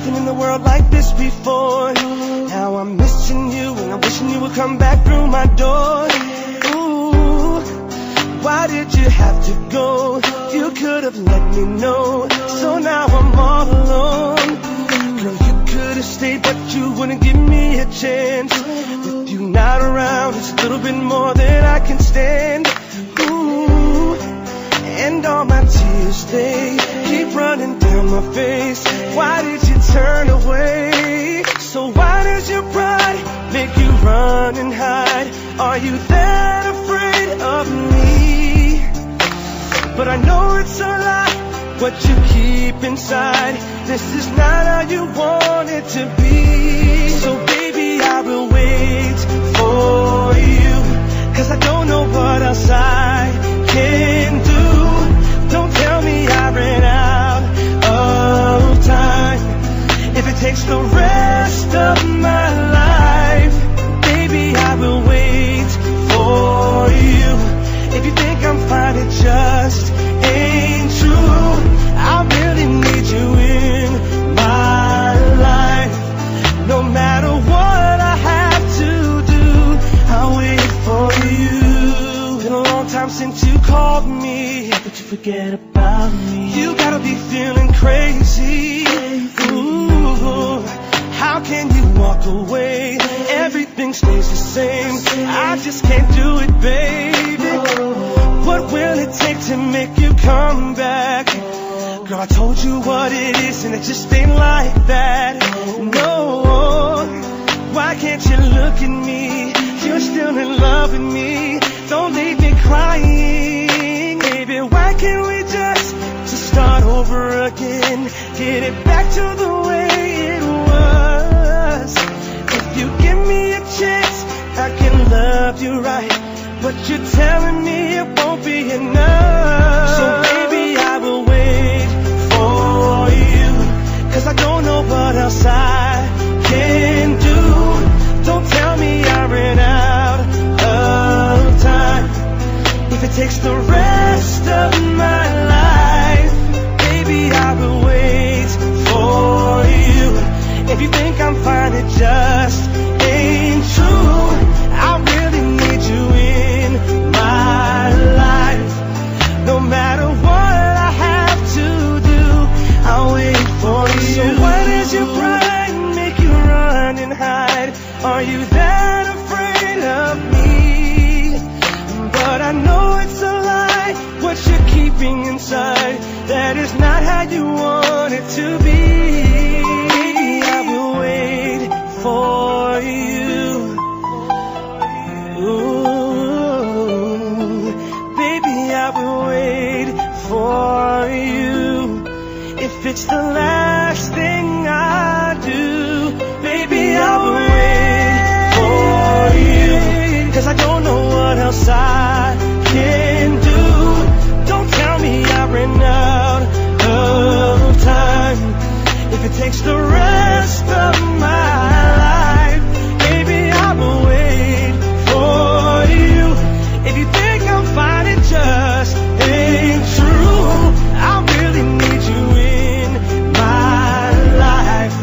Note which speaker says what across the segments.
Speaker 1: nothing in the world like this before. Now I'm missing you and I'm wishing you would come back through my door. Ooh, why did you have to go? You could have let me know. So now I'm all alone. Girl, you could have stayed, but you wouldn't give me a chance. With you not around, it's a little bit more than I can stand. Ooh, and all my tears, they keep running down my face. Why did you turn away? So why does your pride make you run and hide? Are you that afraid of me? But I know it's a lie, what you keep inside. This is not how you want it to be. So baby, I will wait for you, 'cause I don't know what else I can do. Don't tell me I ran out of time. If it takes the rest of my life, baby, I will wait for you. If you think I'm fine, it just ain't true. I really need you in my life. No matter what I have to do, I'll wait for you. Been a long time since you called me, but you forget about me. You gotta be feeling crazy. Ooh, how can you walk away? Everything stays the same. I just can't do it, baby. What will it take to make you come back? Girl, I told you what it is, and it just ain't like that. No, why can't you look at me? You're still in love with me. Don't leave me crying, baby. Why can't we just start over again? Get it back to the way it was. If you give me a chance, I can love you right. But you're telling me it won't be enough. So baby, I will wait for you, 'cause I don't know what else I can do. Don't tell me I ran out of time. If it takes the rest of my life, baby, I will wait for you. If you think I'm fine, it just ain't true. I really need you in my life. No matter what I have to do, I'll wait for you. So why does your pride make you run and hide? Are you that afraid of me? But I know it's a lie, what you're keeping inside. That is not how you want it to be. I will wait for you. Ooh, baby, I will wait for you. If it's the last thing I do, baby, I will wait for you. 'Cause I don't know what else I can do. Don't tell me I ran out of time. If it takes the rest of my life, baby, I will wait for you. If you think I'm fine, it just ain't true. I really need you in my life.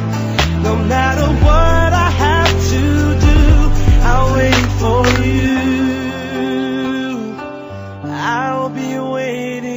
Speaker 1: No matter what I have to do, I'll wait for you. I'll be waiting.